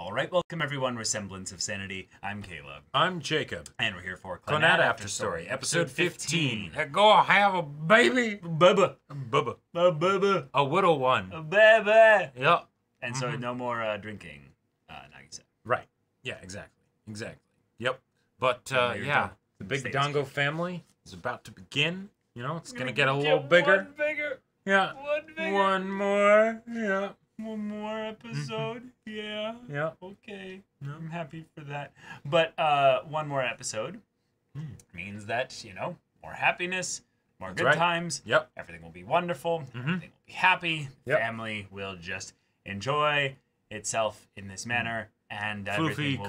All right, welcome everyone. Resemblance of Sanity. I'm Caleb. I'm Jacob. And we're here for Clannad After Story, episode 15. Go have a baby. Bubba. Bubba. Bubba. A little one. Bubba. Yep. And so no more drinking, Nagisa. Right. Yeah, exactly. Exactly. Yep. But, you're yeah, done. the Big States. Dongo family is about to begin. You know, it's going to get a little bigger. One bigger. Yeah. One bigger. One more. Yeah. One more episode. Yeah. Yeah. Okay. I'm happy for that. But one more episode means that, you know, more happiness, more good right. times. Yep. Everything will be wonderful. Everything will be happy. Yep. Family will just enjoy itself in this manner. And Floofy,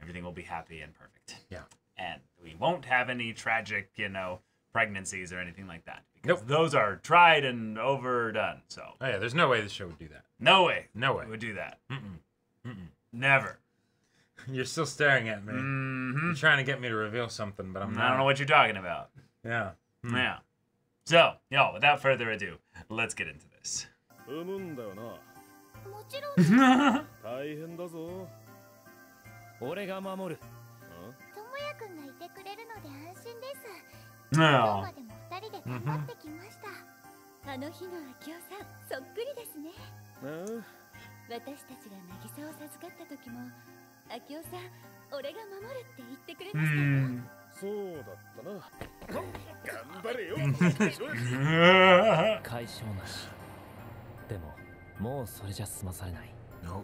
everything will be happy and perfect. Yeah. And we won't have any tragic, you know, pregnancies or anything like that. Because Nope. those are tried and overdone. So Oh, yeah, there's no way this show would do that. no way. No way. We would do that. Mm-mm. Never. You're still staring at me. Mm-hmm. You're trying to get me to reveal something, but I'm not. I don't know what you're talking about. Yeah. Yeah. So, without further ado, let's get into this. 産むんだよな。もちろんです。大変だぞ。俺が守る。ともやくんがいてくれるので安心です。今 No. までも二人で頑張ってきました。あの日の明夫さん、そっくりですね。私たちが渚を授かった時も、明夫さん、俺が守るって言ってくれましたよ。そうだったな。頑張れよ。解消なし。でも、もうそれじゃ済まされない。 No.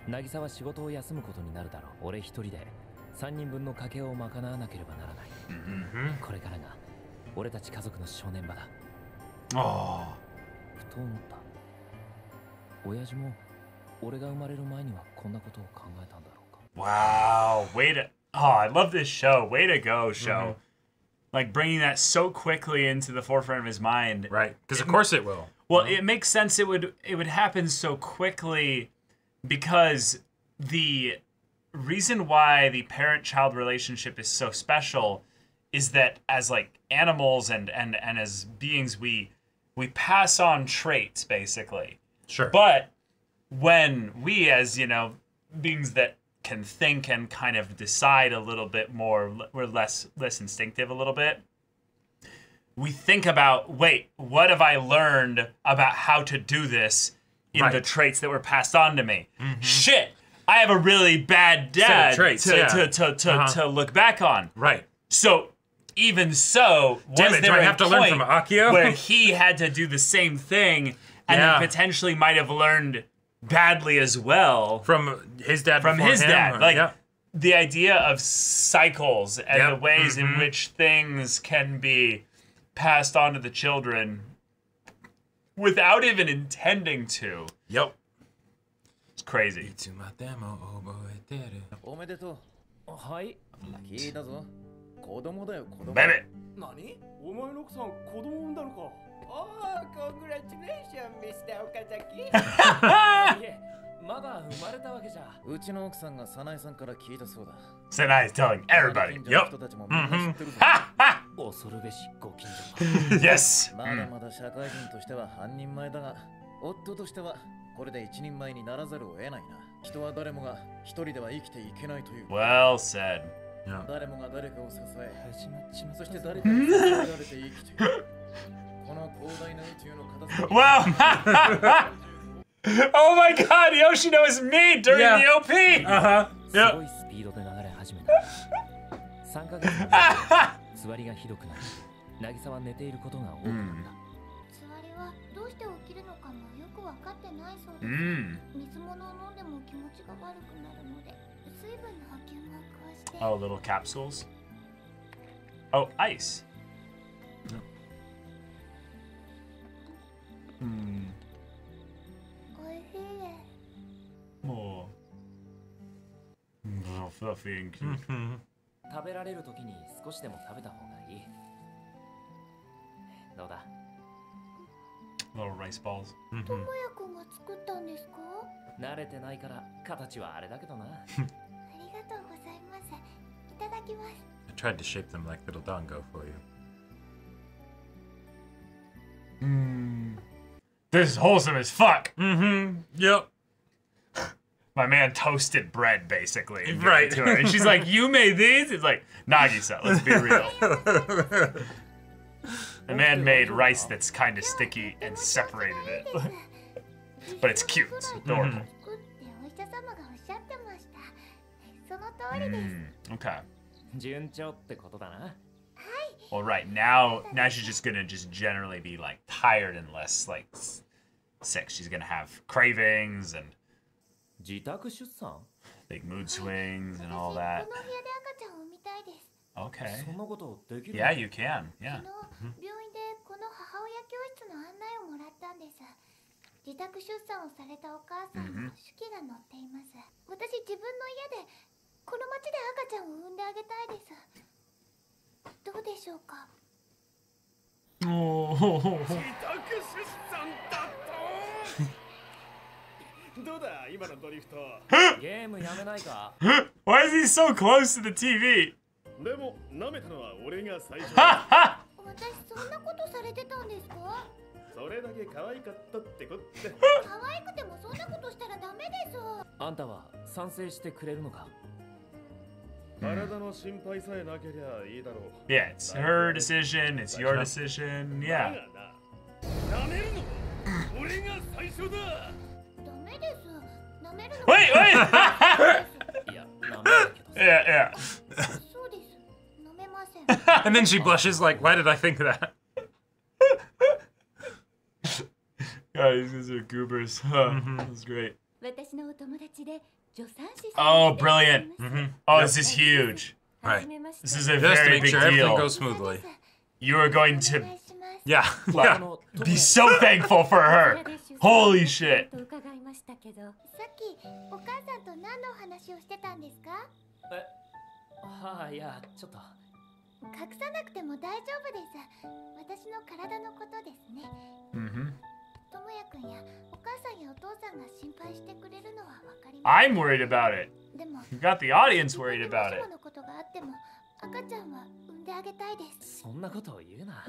渚は仕事を休むことになるだろう。俺一人で3人分の家計を賄わなければならない。これからが俺たち家族の正念場だ。 Oh. ふと思った。親父も俺が生まれる前にはこんなことを考えたんだろうか。 Wow. Way to... Oh, I love this show. Way to go, show. Like, bringing that so quickly into the forefront of his mind. Right. Because of course it will. Well, it makes sense it would happen so quickly because the reason why the parent-child relationship is so special is that as like animals and as beings we pass on traits basically. Sure. But when we as, you know, beings that can think and kind of decide a little bit more, we're less instinctive a little bit. We think about, wait, what have I learned about how to do this in the traits that were passed on to me? Shit, I have a really bad dad traits, to look back on. Right. So even so, Damn was it, do there I a have to learn from point Akio? where he had to do the same thing and then potentially might have learned badly as well From his dad. from before his him, dad? or- Like yeah. the idea of cycles and Yep. the ways in which things can be passed on to the children without even intending to. Yep. It's crazy. いつまでも覚えてる。おめでとう。はい聞いたぞ。子供だよ子供。 Baby. 何お前の奥さん子供産んだのかおー、コングラチュレーション、ミスター岡崎。いえまだ生まれたわけじゃ。うちの奥さんが早苗さんから聞いたそうだ。 Senai's telling everybody. 近所の Yep. 人たちもみんな知ってるぞ。 Ha ha! 恐るべしご近所。 Yes. まだまだ社会人としては半人前だが、夫としてはこれで一人前にならざるを得ないな。人は誰もが一人では生きていけないという。 Well said. 誰もが誰かを支え、そして誰かに支えられて生きている。この広大な宇宙の片隅に。 Wow. Oh my god, Yoshino is me during Yeah. the OP! すごいスピードで流れ始めた。3ヶ月の座りがひどくなり、渚は寝ていることが多くなった。つわりはどうして起きるのかもよく分かってないそうです。 Mm. 水物を飲んでも気持ちが悪くなるので、水分の補給も加えして。 Oh, little capsules. Oh, ice. Hmm. おいしいです。 Oh. Oh, fluffy and cute. 食べられるときに少しでも食べた方がいい。どうだ Little rice balls. ともやくんが作ったんですか？慣れてないから形はあれだけどな。ありがとうございます。いただきます。 I tried to shape them like little Dongo for you. This is wholesome as fuck. Yep. My man toasted bread, basically. And Right. To her. And she's like, you made these? It's like, Nagisa, let's be real. The man made rice that's kind of sticky and separated it. But it's cute. It's adorable. 作ってお医者様がおっしゃってました。その通りです。 Okay. 順調ってことだな。 Well, right now she's just gonna just generally be like tired and less like sick. She's gonna have cravings and 自宅出産？ big mood swings and all that. この部屋で赤ちゃんを産みたいです。 Okay. そんなことできる？ Yeah, you can. Yeah. 昨日、病院でこの母親教室の案内をもらったんです。自宅出産をされたお母さんの手記が載っています。私、自分の家でこの町で赤ちゃんを産んであげたいです。どうでしょうか。 自宅出産だとどうだ今のドリフト。ゲームやめないか？ Why is he so close to the TV? でも舐めたのは俺が最初だ。 私、そんなことされてたんですか？それだけ可愛かったってこって。可愛くてもそんなことしたらダメです。あんたは賛成してくれるのか？ 体の心配さえなけりゃいいだろう。 Yeah, it's her decision. It's your decision. Yeah. 舐めるのは俺が最初だ。ダメです。舐めるの。 Wait, wait. いや、ダメだけど。 Yeah, yeah. そうです。舐めません。 And then she blushes like, why did I think of that? Guys, these are goobers. That's great. 私のお友達で助産師さん Oh, で brilliant. いらっしゃいます。 Oh, this is huge. はい初めまして This is a Just to very make big sure everything deal. goes smoothly. You are going お to 願いします。 Yeah. あ Yeah. の、 be so thankful for her. Holy shit. と伺いましたけど、さっきお母さんと何のお話をしてたんですか？え、はあ、いや、ちょっと。隠さなくても大丈夫です。私の体のことですね。 Mm-hmm. ともやくんやお母さんやお父さんが心配してくれるのはわかります。 I'm worried about it. でも You got the audience 自 worried 分に about もし it. ものことがあっても赤ちゃんは産んであげたいです。そんなことを言うな。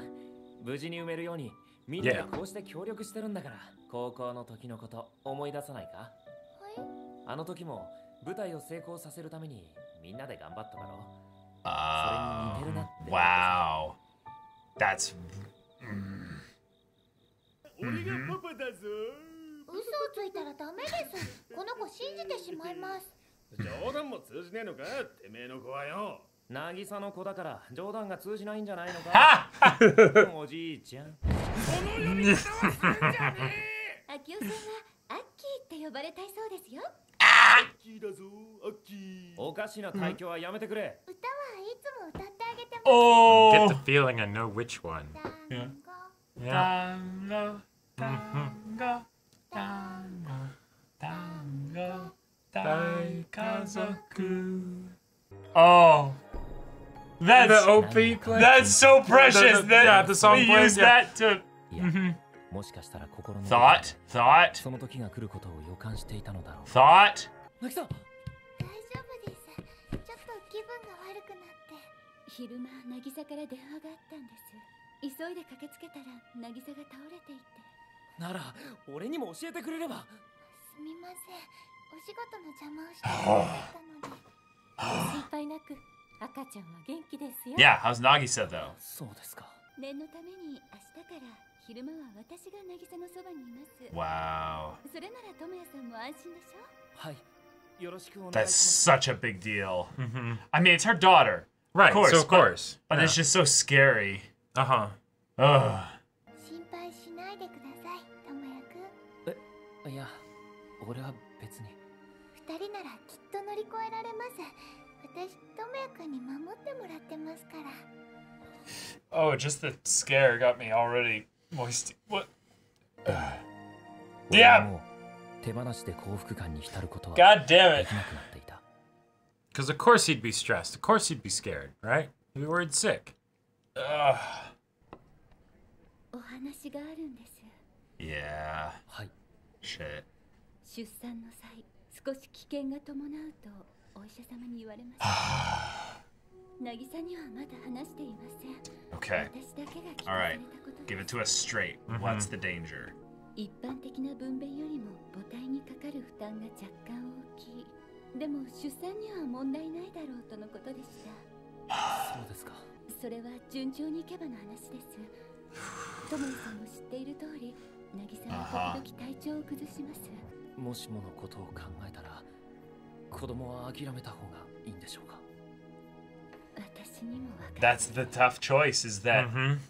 無事に産めるように、みんなで Yeah. こうして協力してるんだから。高校の時のこと思い出さないか？はい。あの時も舞台を成功させるためにみんなで頑張っただろう。 Wow. That's. 俺がパパだぞ。嘘をついたらダメです。この子信じてしまいます。冗談も通じねえのかてめえの子はよ。渚の子だから冗談が通じないんじゃないのか？おじいちゃん。その呼び方はするんじゃねえ。アキオさんはアッキーって呼ばれたいそうですよ。アッキーだぞアッキー。おかしな退去はやめてくれ。歌はいつも歌ってあげてます。 Oh. Get the feeling I know which one. Yeah. Yeah. Tango, tango, tango, tango, daikazoku. Oh. That's The OP play. That's so precious. The- that yeah, the song we plays, use yeah. that to いや、もしかしたら心の thought, thought, その時が来ることを予感していたのだろう。 thought. 渚、大丈夫です。ちょっと気分が悪くなって。昼間、渚から電話があったんです。急いで駆けつけたら、渚が倒れていて。なら俺にも教えてくれれば。すみません。お仕事の邪魔をしてしまったので。心配なく、赤ちゃんは元気ですよ。 Yeah, how's Nagisa though? そうですか。念のために明日から昼間は私が渚のそばにいます。 Wow. それなら智也さんも安心でしょ。はい。よろしくお願い That's します。 such a big deal. I mean, it's her daughter. Right. Of course, so of course. But it's just so scary. Uh huh. Ugh. 心配しないでください、智也くん。いや、俺は別に。二人ならきっと乗り越えられます。私、智也くんに守ってもらってますから。 Oh, just the scare got me already moist. What? 俺は Yeah. もう手放しで幸福感に浸ることは God damn で it. きなくなっていた。 Because of course he'd be stressed. Of course he'd be scared, right? He'd be worried sick. Ugh. お話があるんです。 Yeah. はい。 Shit. 出産の際、少し危険が伴うとお医者様に言われました。渚にはまだ話していません。 Okay. 私だけが聞か All さ right. れたこと Give で it to us straight. What's the danger? 一般的な分娩よりも母体にかかる負担が若干大きい。でも出産には問題ないだろうとのことでした。そうですか。それは順調にいけばの話です。友也さんも知っている通り、渚は時々体調を崩します。もしものことを考えたら子供は諦めた方がいいんでしょうか。 That's the tough choice, is that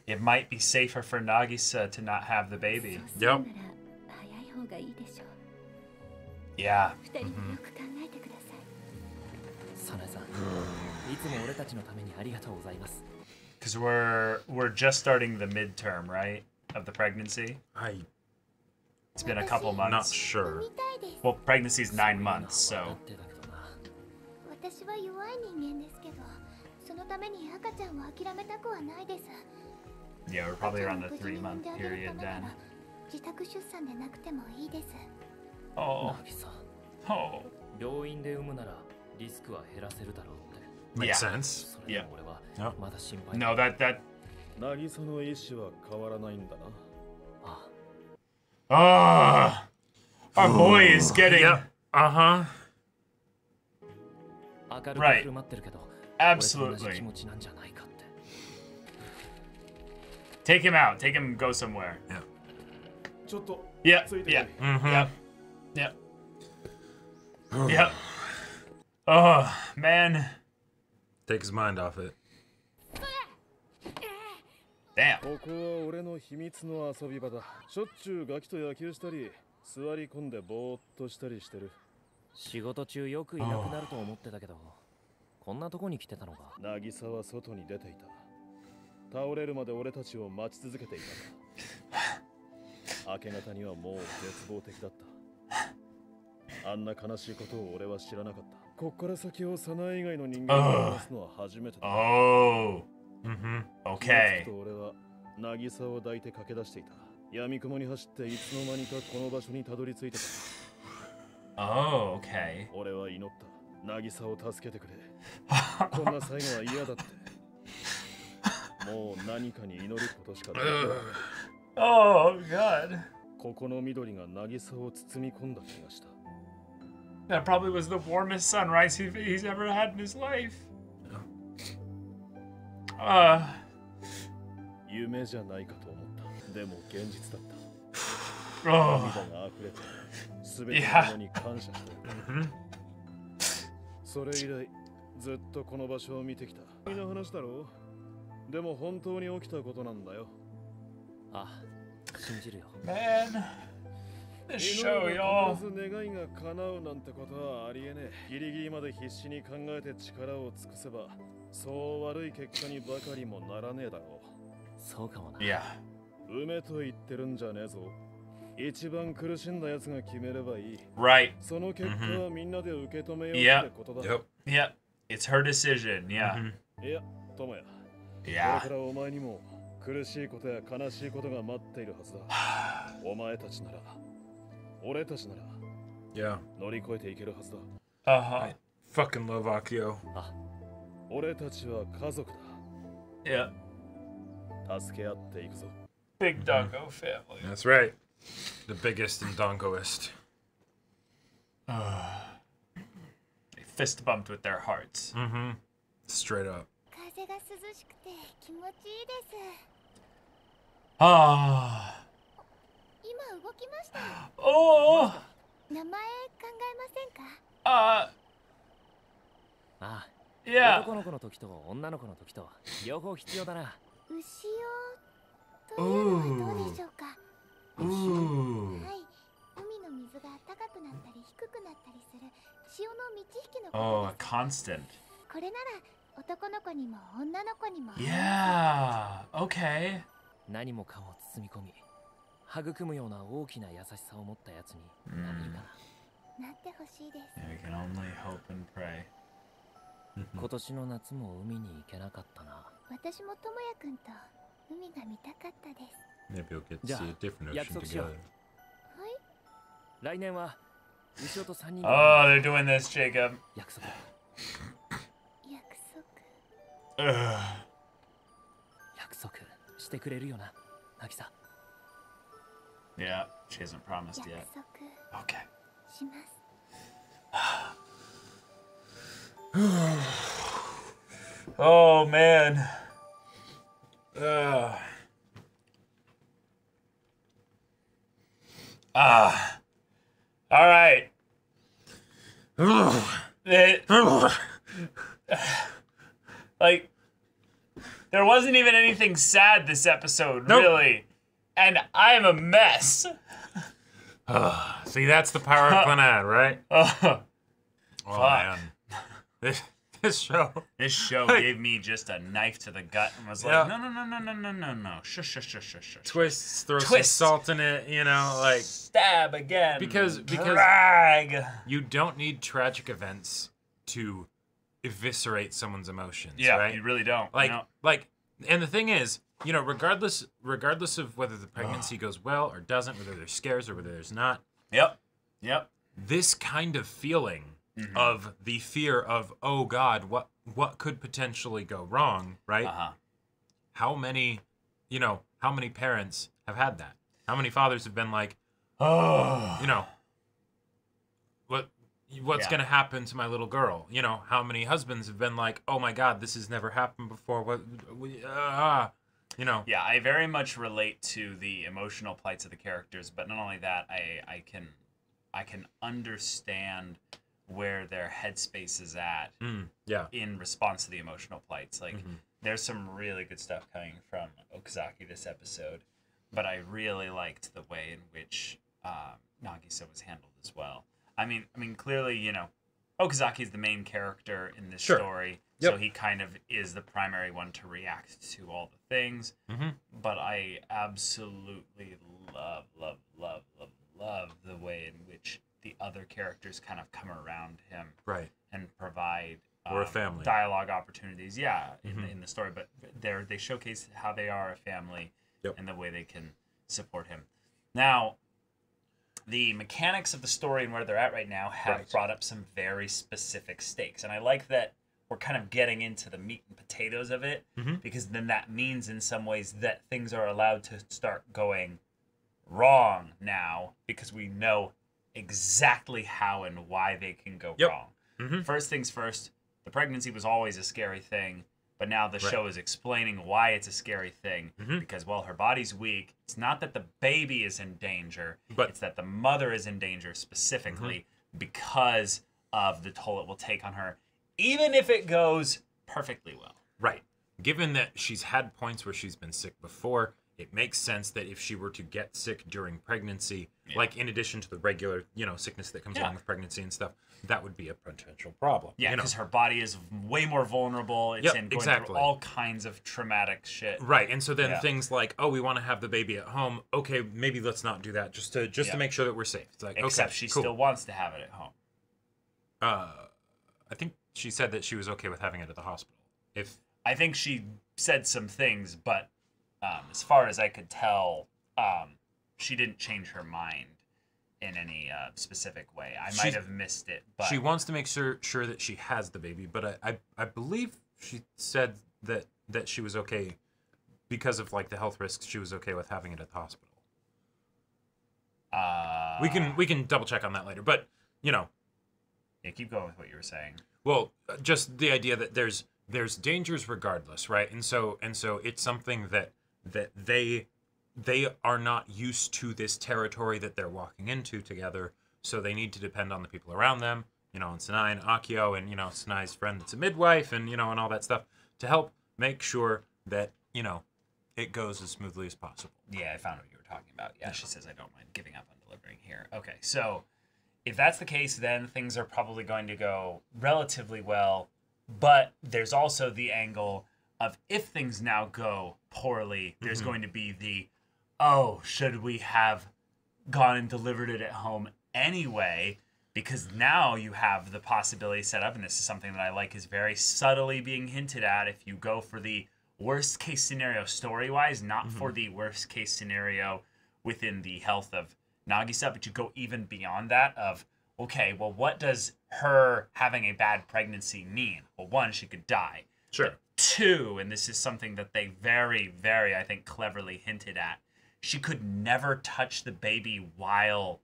it might be safer for Nagisa to not have the baby. Yep. Yeah. サナエさん、いつも俺たちのためにありがとうございます。 Because we're just starting the midterm, right, of the pregnancy. It's been a couple months. Not sure. Well, pregnancy's 9 months, so. 私は弱い人間ですけど、そのために赤ちゃんを諦めたくはないです。 Yeah, we're probably around the 3-month period then. 自宅出産でなくてもいいです。Oh. ナギさん、 Oh. 病院で産むならリスクは減らせるだろうって。 Makes Yeah. sense. それでも俺はまだ心配。 No, that. 渚の意志は変わらないんだな。ああ。Our boy is getting. Yep. Uh-huh. 明るく振る舞ってるけど、 Absolutely. 俺と同じ気持ちなんじゃないかって。 Take him out. Take him. Go somewhere. ちょっと Yeah. ついて Yeah. くれ。Yep. Yep. Yep. Oh man. Take his mind off it. Damn. ここは俺の秘密の遊び場だ。しょっちゅうガキと野球したり、座り込んでぼーっとしたりしてる。仕事中よくいなくなると思ってたけど、こんなとこに来てたのか。渚は外に出ていた。倒れるまで俺たちを待ち続けていた。明け方にはもう絶望的だった。あんな悲しいことを俺は知らなかった。こっから先をサナ以外の人間が話すのは初めてだ。Oh. 気がつ Okay. くと俺は渚を抱いて駆け出していた。闇雲に走っていつの間にかこの場所にたどり着いてた。Oh. Okay. 俺は祈った。渚を助けてくれ。こんな最後は嫌だって。もう何かに祈ることしかできない。 Oh God. ここの緑が渚を包み込んだ気がした。 That probably was the warmest sunrise he's ever had in his life. 夢じゃないかと思った。でも現実だった。 Oh. 涙が溢れて、すべてのものに感謝してる。それ以来、ずっとこの場所を見てきた。いいな話だろう。でも本当に起きたことなんだよ。あ、信じるよ。 Man. This show, 祈れば y'all. 必ず願いが叶うなんてことはありえねえ。ギリギリまで必死に考えて力を尽くせば、そう悪い結果にばかりもならねえだろう。そうかもな。 Yeah. 梅と言ってるんじゃねえぞ。一番苦しんだやつが決めればいい。 Right. その結果はみんなで受け止めよう Yeah. ってことだ。 Yep. Yep. It's her decision. Yeah. いや、友也。これ Yeah. からお前にも苦しいことや悲しいことが待っているはずだ。お前たちなら、俺たちなら Yeah. 乗り越えていけるはずだ。 Uh-huh. Fucking love Akio. 俺たちは家族 Yeah. だ。助け合っていくぞ。 Big doggo family. That's right. The biggest and dongoist. They fist bumped with their hearts. Straight up. 風が涼しくて気持ちいいです。 Ah. 今動きました。 Oh. 名前考えませんか？ ああ、 Yeah. 男の子の時と女の子の時と両方必要だな。牛用というのはどうでしょうか？ Ooh. はい、海の水が高くなったり低くなったりする潮の満ち引きのこ Oh, と a です。 constant. これなら男の子にも女の子にも。 Yeah. Okay. 何もかも包み込み、育むような大きな優しさを持ったやつになるかな。なってほしいです。 Yeah, we can only hope and pray. 今年の夏も海に行けなかったな。私も智也くんと海が見たかったです。 Maybe you'll get to Yeah. see a different Yeah, ocean so sure. together. はい、来年は牛尾と3人で Oh, they're doing this, Jacob. 約束。約束。 Ugh. 約束してくれるよな、渚。 Yeah. She hasn't promised yet. Okay. します。 Oh man. All right. Like, there wasn't even anything sad this episode, really. And I'm a mess. See, that's the power of Clannad, right? Oh, man. This show gave me just a knife to the gut and was like, no. Shush. Twists, throw some salt in it, you know, like stab again. Because drag. You don't need tragic events to eviscerate someone's emotions, yeah, right? You really don't. Like, and the thing is, you know, regardless of whether the pregnancy goes well or doesn't, whether there's scares or whether there's not. Yep. This kind of feeling of the fear of, oh God, what could potentially go wrong, right? How many parents have had that? How many fathers have been like, oh, you know, what's going to happen to my little girl? You know, how many husbands have been like, oh my God, this has never happened before. You know. Yeah, I very much relate to the emotional plights of the characters, but not only that, I can understand where their headspace is at in response to the emotional plights. Like, there's some really good stuff coming from Okazaki this episode, but I really liked the way in which Nagisa was handled as well. I mean, clearly, you know, Okazaki is the main character in this story, so he kind of is the primary one to react to all the things. But I absolutely love the way in which the other characters kind of come around him, right, and provide or a family dialogue opportunities. In the story, but they showcase how they are a family and the way they can support him. Now, the mechanics of the story and where they're at right now have brought up some very specific stakes, and I like that we're kind of getting into the meat and potatoes of it, because then that means in some ways that things are allowed to start going wrong now, because we know exactly how and why they can go wrong. First things first, the pregnancy was always a scary thing, but now the show is explaining why it's a scary thing, because, well, her body's weak. It's not that the baby is in danger, but it's that the mother is in danger specifically because of the toll it will take on her, even if it goes perfectly well. Right. Given that she's had points where she's been sick before, it makes sense that if she were to get sick during pregnancy, like in addition to the regular, you know, sickness that comes along with pregnancy and stuff, that would be a potential problem. Yeah, because her body is way more vulnerable. It's going through all kinds of traumatic shit. Right, and so then things like, oh, we want to have the baby at home. Okay, maybe let's not do that, just to make sure that we're safe. It's like, except she still wants to have it at home. I think she said that she was okay with having it at the hospital. I think she said some things, but as far as I could tell, she didn't change her mind in any specific way. I might have missed it, but she wants to make sure that she has the baby. But I believe she said that she was okay because of like the health risks. She was okay with having it at the hospital. We can double check on that later. But you know, keep going with what you were saying. Well, just the idea that there's dangers regardless, right? And so it's something that they are not used to this territory that they're walking into together, so they need to depend on the people around them, you know, and Sanai and Akio and, you know, Sanai's friend that's a midwife and, you know, and all that stuff to help make sure that, you know, it goes as smoothly as possible. Yeah, I found what you were talking about. Yeah, she says, I don't mind giving up on delivering here. Okay, so if that's the case, then things are probably going to go relatively well, but there's also the angle of if things now go poorly, there's going to be the, oh, should we have gone and delivered it at home anyway? Because now you have the possibility set up, and this is something that I like is very subtly being hinted at. If you go for the worst case scenario story-wise, not for the worst case scenario within the health of Nagisa, but you go even beyond that of, okay, well, what does her having a bad pregnancy mean? Well, one, she could die. Sure. But two, and this is something that they very, very, I think, cleverly hinted at, she could never touch the baby while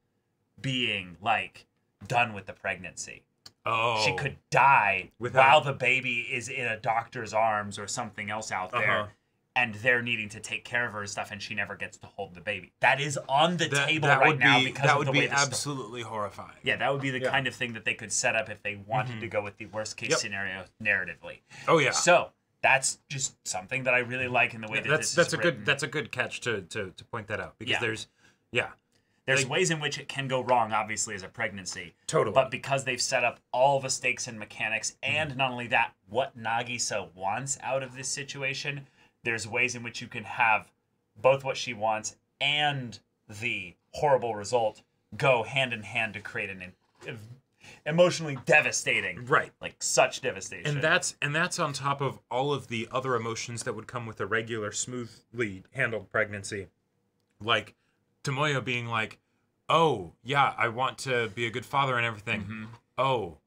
being like done with the pregnancy. Oh. She could die Without... while the baby is in a doctor's arms or something else out there. And they're needing to take care of her and stuff, and she never gets to hold the baby. That is on the table right now because of the way that would be absolutely horrifying. Yeah, that would be the kind of thing that they could set up if they wanted to go with the worst case scenario narratively. Oh yeah. So that's just something that I really like in the way that this is written. That's a good catch to point that out, because there's ways in which it can go wrong, obviously, as a pregnancy. Totally. But because they've set up all the stakes and mechanics, and not only that, what Nagisa wants out of this situation, there's ways in which you can have both what she wants and the horrible result go hand in hand to create an emotionally devastating, like such devastation. And that's on top of all of the other emotions that would come with a regular, smoothly handled pregnancy, like Tomoyo being like, "Oh yeah, I want to be a good father and everything." Oh,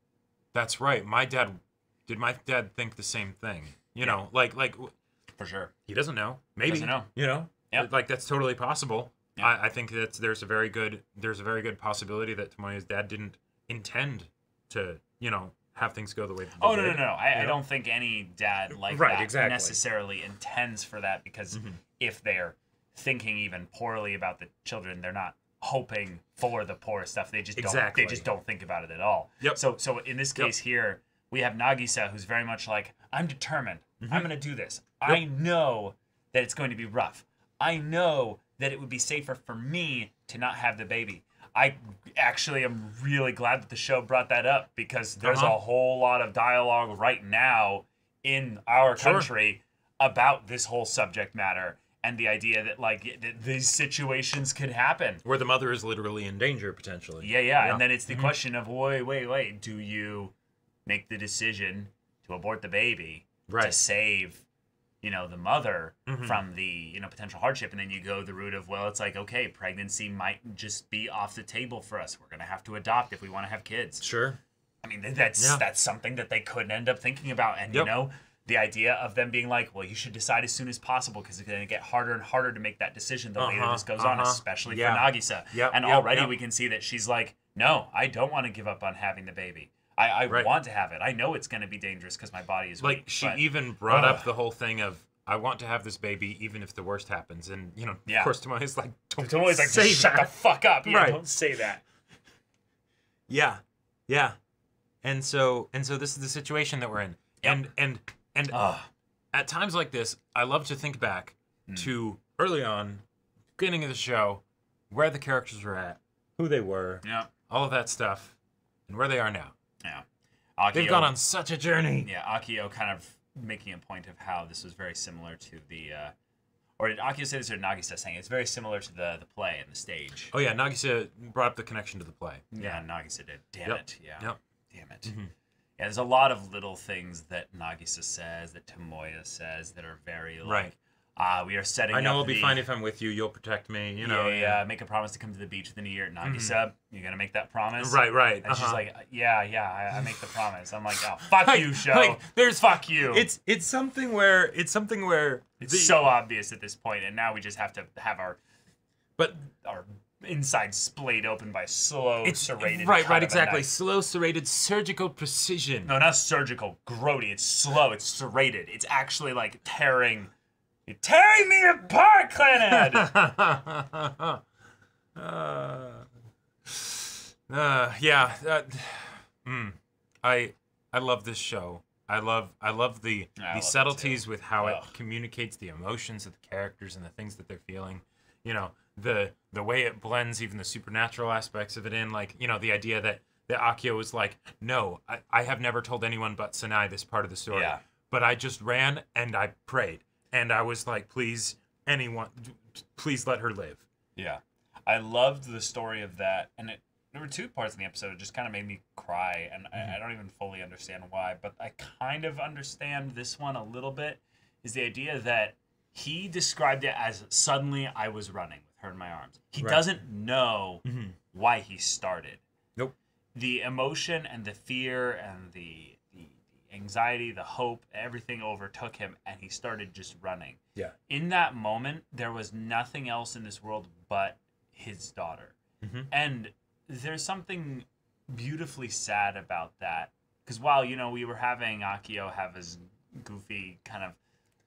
that's right. My dad think the same thing? You know, like. For sure. He doesn't know. Maybe. Doesn't know. You know? Yep. Like, that's totally possible. Yep. I think that there's a very good possibility that Tomoyo's dad didn't intend to, you know, have things go the way that they did. No. I don't think any dad like that necessarily intends for that, because if they're thinking even poorly about the children, they're not hoping for the poor stuff. They just don't think about it at all. Yep. So in this case here, we have Nagisa, who's very much like, I'm determined. I'm going to do this. I know that it's going to be rough. I know that it would be safer for me to not have the baby. I actually am really glad that the show brought that up, because there's a whole lot of dialogue right now in our country about this whole subject matter, and the idea that like these situations could happen where the mother is literally in danger potentially. Yeah. And then it's the question of wait, do you make the decision to abort the baby to save, you know, the mother from the, you know, potential hardship? And then you go the route of, well, it's like, okay, pregnancy might just be off the table for us. We're going to have to adopt if we want to have kids. Sure. I mean, that's something that they could end up thinking about. And, you know, the idea of them being like, well, you should decide as soon as possible, because it's going to get harder and harder to make that decision the later this goes on, especially for Nagisa. And already we can see that she's like, no, I don't want to give up on having the baby. I want to have it. I know it's going to be dangerous because my body is weak. Like, she even brought up the whole thing of, I want to have this baby even if the worst happens. And, you know, of course, Tomoyo's like, Tomoyo's like, just shut the fuck up. Yeah, don't say that. Yeah. And so this is the situation that we're in. And at times like this, I love to think back to early on, beginning of the show, where the characters were at, who they were, all of that stuff, and where they are now. Yeah. They've gone on such a journey. Yeah, Akio kind of making a point of how this was very similar to the... or did Akio say this, or Nagisa saying it's very similar to the play and the stage? Oh, yeah, Nagisa brought up the connection to the play. Yeah, Nagisa did. Damn it. Yeah. Damn it. Yeah, there's a lot of little things that Nagisa says, that Tomoyo says, that are very like... we are setting up I know it'll be fine if I'm with you. You'll protect me. You know. Yeah. Make a promise to come to the beach within a year. Nagisa, you're gonna make that promise. Right. And she's like, I make the promise. I'm like, oh, fuck you, show. Like, fuck you. It's something where it's so obvious at this point, and now we just have to have our inside splayed open by slow serrated. Right, exactly. Slow serrated surgical precision. No, not surgical. Grody. It's slow. It's serrated. It's actually like tearing. You're tearing me apart, Clannad! I love this show. I love the subtleties with how it communicates the emotions of the characters and the things that they're feeling. You know, the way it blends even the supernatural aspects of it in, like, you know, the idea that Akio was like, no, I have never told anyone but Sanai this part of the story. Yeah. But I just ran and I prayed. And I was like, please let her live. Yeah. I loved the story of that. And there were two parts in the episode that just kind of made me cry. And I don't even fully understand why. But I kind of understand this one a little bit. Is the idea that he described it as suddenly I was running with her in my arms. He doesn't know why he started. Nope. The emotion and the fear and the anxiety, the hope, everything overtook him, and he started just running. Yeah. In that moment, there was nothing else in this world but his daughter. And there's something beautifully sad about that. Because while, you know, we were having Akio have his goofy kind of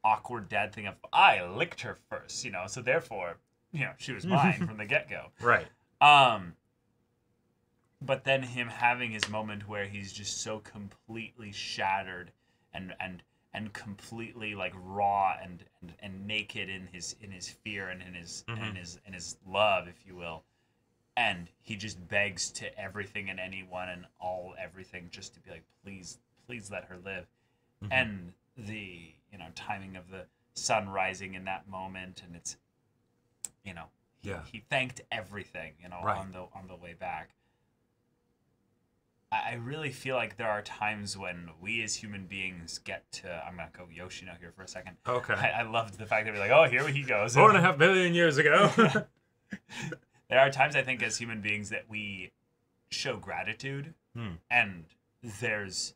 awkward dad thing of, I licked her first, you know, so therefore, you know, she was mine from the get-go. Right. But then him having his moment where he's just so completely shattered and completely like raw and naked in his fear and in his love, if you will. And he just begs to everything and anyone and everything just to be like, please let her live. And the, you know, timing of the sun rising in that moment, and it's, you know, he thanked everything, you know, on the way back. I really feel like there are times when we as human beings get to, I'm going to go Yoshino here for a second. Okay. I loved the fact that we're like, oh, here he goes. 4.5 billion years ago. There are times, I think, as human beings that we show gratitude, and there's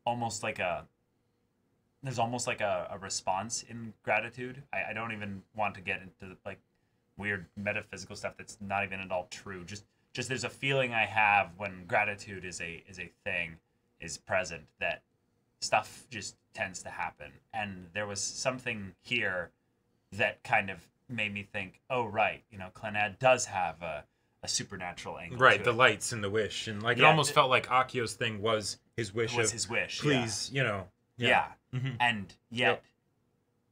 almost like a response in gratitude. I don't even want to get into like weird metaphysical stuff that's not even at all true. Just there's a feeling I have when gratitude is present, that stuff just tends to happen. And there was something here that kind of made me think, oh, right, you know, Clannad does have a supernatural angle. Right, to the it. lights and the wish. And like it almost felt like Akio's thing was his wish. Please, you know. Yeah. And yet,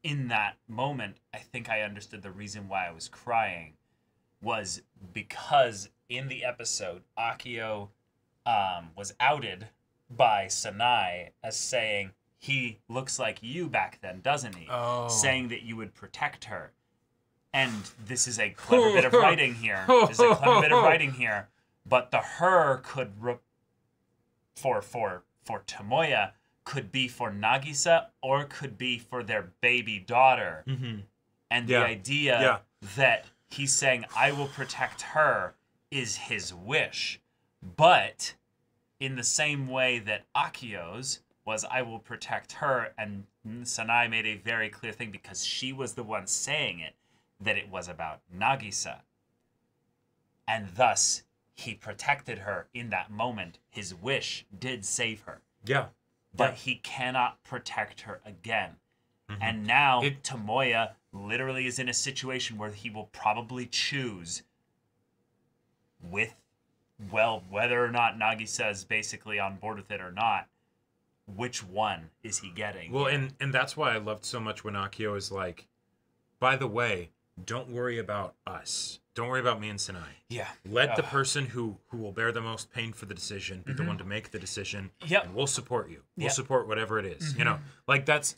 in that moment, I think I understood the reason why I was crying was because in the episode, Akio was outed by Sanai as saying, he looks like you back then, doesn't he? Oh. Saying that you would protect her. And this is a clever bit of writing here. But the her could, for Tomoya, could be for Nagisa or could be for their baby daughter. And the idea that he's saying, I will protect her, is his wish. But in the same way that Akio's was, I will protect her, and Sanai made a very clear thing because she was the one saying it, that it was about Nagisa. And thus, he protected her in that moment. His wish did save her. Yeah. But he cannot protect her again. And now Tomoya literally is in a situation where he will probably choose whether or not Nagisa is basically on board with it or not, which one is he getting? Well, and that's why I loved so much when Akio is like, by the way, don't worry about us. Don't worry about me and Sanai. Yeah. Let the person who will bear the most pain for the decision be the one to make the decision. Yep. And we'll support you. We'll support whatever it is. You know, like that.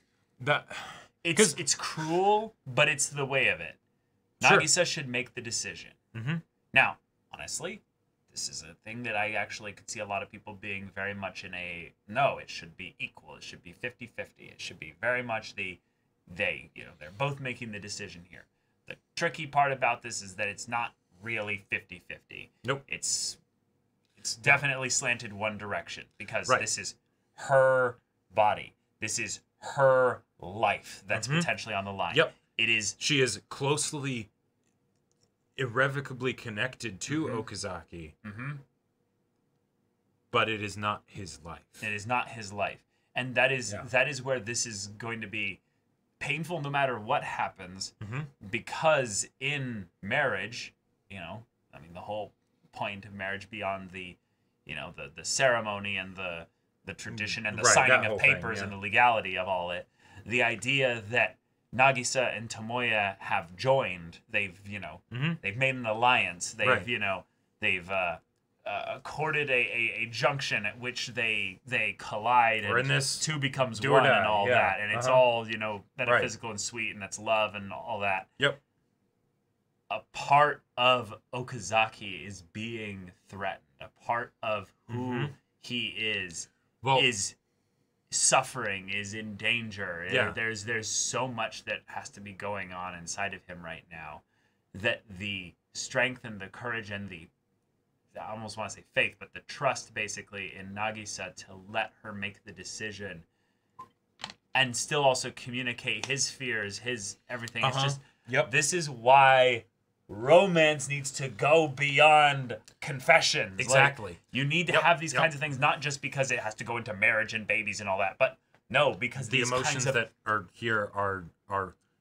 It's cruel, but it's the way of it. Nagisa should make the decision. Now, honestly, this is a thing that I actually could see a lot of people being very much in a, no, it should be equal. It should be 50-50. It should be very much they're both making the decision here. The tricky part about this is that it's not really 50-50. Nope. It's definitely slanted one direction because this is her body. This is her life that's potentially on the line. Yep. It is. She is closely, irrevocably connected to Okazaki. But it is not his life. It is not his life. And that is where this is going to be painful no matter what happens, because in marriage, you know, I mean, the whole point of marriage beyond the, you know, the ceremony and the tradition and the signing of papers and the legality of all it, the idea that Nagisa and Tomoya have joined, they've, you know, they've made an alliance, they've, you know, they've courted a junction at which they collide and this two becomes one and all that, and it's all, you know, metaphysical and sweet, and that's love and all that. Yep. A part of Okazaki is being threatened. A part of who he is suffering, is in danger. Yeah. There's so much that has to be going on inside of him right now, that the strength and the courage and the I almost want to say faith, but the trust basically in Nagisa to let her make the decision and still also communicate his fears, his everything. It's just, this is why romance needs to go beyond confessions. Exactly. Like, you need to have these kinds of things, not just because it has to go into marriage and babies and all that, but no, because the emotions that are here are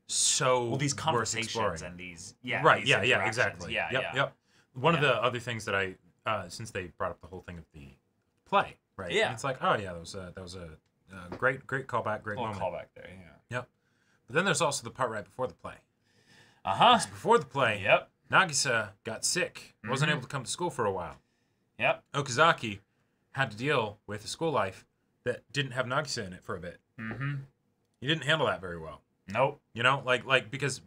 so these conversations and these exactly. Yep. One of the other things that I since they brought up the whole thing of the play, right? Yeah. And it's like, oh yeah, that was a great callback, great moment. Callback there, yeah. Yep. But then there's also the part right before the play. Before the play, Nagisa got sick, wasn't able to come to school for a while. Yep. Okazaki had to deal with a school life that didn't have Nagisa in it for a bit. Mm-hmm. He didn't handle that very well. Nope. You know, like because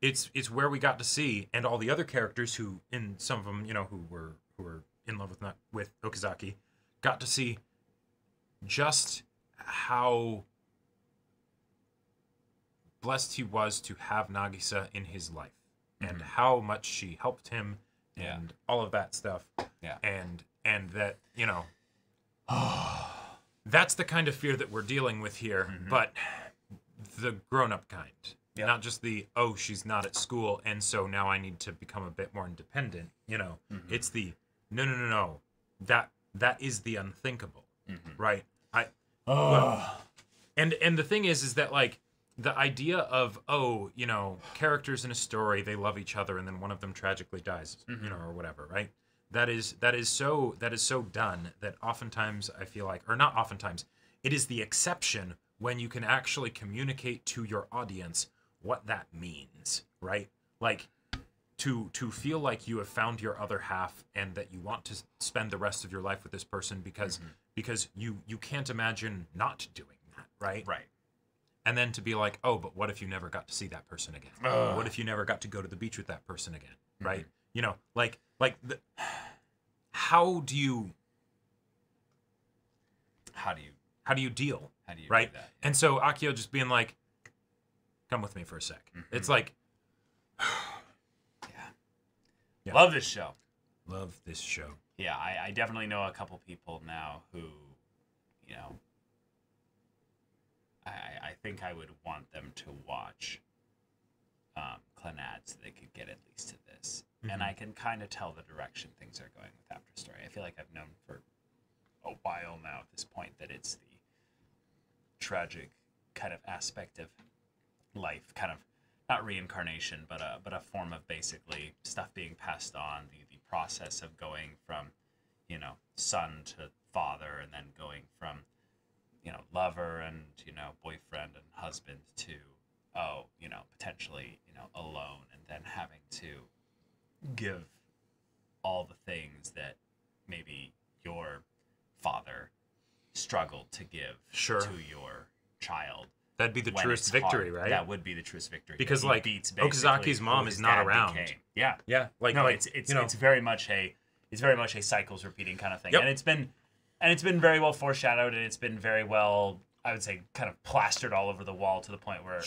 it's where we got to see, and all the other characters who, in some of them, you know, who were in love with Okazaki, got to see just how blessed he was to have Nagisa in his life, and how much she helped him, and all of that stuff. Yeah. And that, you know, that's the kind of fear that we're dealing with here, but the grown-up kind. Yep. Not just the, oh, she's not at school, and so now I need to become a bit more independent. You know, it's the, no. That is the unthinkable, right? And the thing is that, like, the idea of, oh, you know, characters in a story, they love each other, and then one of them tragically dies, you know, or whatever, right? That is so done that oftentimes I feel like, or not oftentimes, it is the exception when you can actually communicate to your audience what that means, right? Like, to feel like you have found your other half and that you want to spend the rest of your life with this person because you can't imagine not doing that, right? Right. And then to be like, oh, but what if you never got to see that person again? What if you never got to go to the beach with that person again, right? You know, how do you deal? How do you right? do that? And so Akio just being like, come with me for a sec. It's like, yeah. Love this show. Love this show. Yeah, I definitely know a couple people now who, you know, I think I would want them to watch Clannad so they could get at least to this. And I can kind of tell the direction things are going with After Story. I feel like I've known for a while now at this point that it's the tragic kind of aspect of life, kind of not reincarnation, but a form of basically stuff being passed on, the process of going from, you know, son to father, and then going from, you know, lover and, you know, boyfriend and husband to, oh, you know, potentially, you know, alone, and then having to give all the things that maybe your father struggled to give to your child. That'd be the truest victory, right? That would be the truest victory. Because, like, Okazaki's mom is not around. Yeah. Yeah. Like, no, it's you know, it's very much a cycles repeating kind of thing. Yep. And it's been very well foreshadowed, and it's been very well, I would say, kind of plastered all over the wall to the point where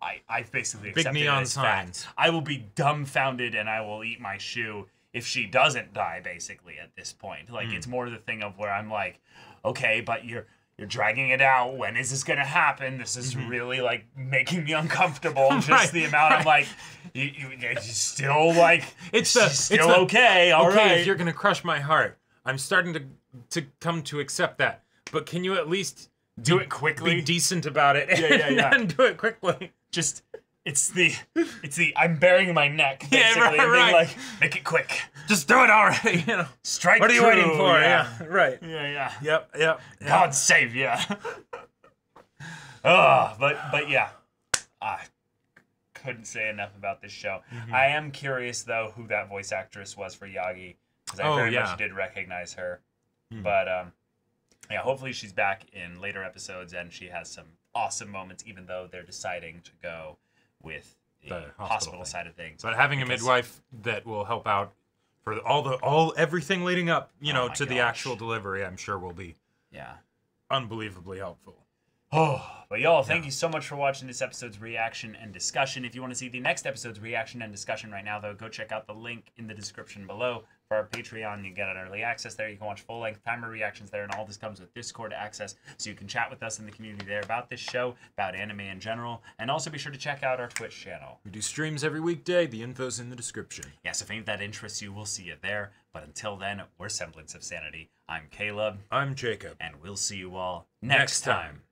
I basically accepted big neon it as signs. fact. I will be dumbfounded and I will eat my shoe if she doesn't die, basically, at this point. Like, it's more the thing of where I'm like, okay, but you're dragging it out. When is this going to happen? This is really, like, making me uncomfortable. Just the amount of, like, you still, like, it's still okay. All right. If you're going to crush my heart, I'm starting to come to accept that. But can you at least do it quickly? Be decent about it. Yeah. And do it quickly. Just... It's the I'm burying my neck, basically, and being like, make it quick. Just do it already, you know. Strike What are you true. waiting for? Yeah. Right. Yeah. Yep. God save ya. But yeah. I couldn't say enough about this show. I am curious, though, who that voice actress was for Yagi, because I very much did recognize her. But, yeah, hopefully she's back in later episodes, and she has some awesome moments, even though they're deciding to go with the hospital side of things. But having a midwife that will help out for everything leading up, you know, to the actual delivery, I'm sure will be unbelievably helpful. But y'all, thank you so much for watching this episode's reaction and discussion. If you want to see the next episode's reaction and discussion right now, though, go check out the link in the description below for our Patreon. You get an early access there. You can watch full-length timer reactions there, and all this comes with Discord access, so you can chat with us in the community there about this show, about anime in general, and also be sure to check out our Twitch channel. We do streams every weekday. The info's in the description. Yes, if ain't that interests you, we'll see you there. But until then, we're Semblance of Sanity. I'm Caleb. I'm Jacob. And we'll see you all next time.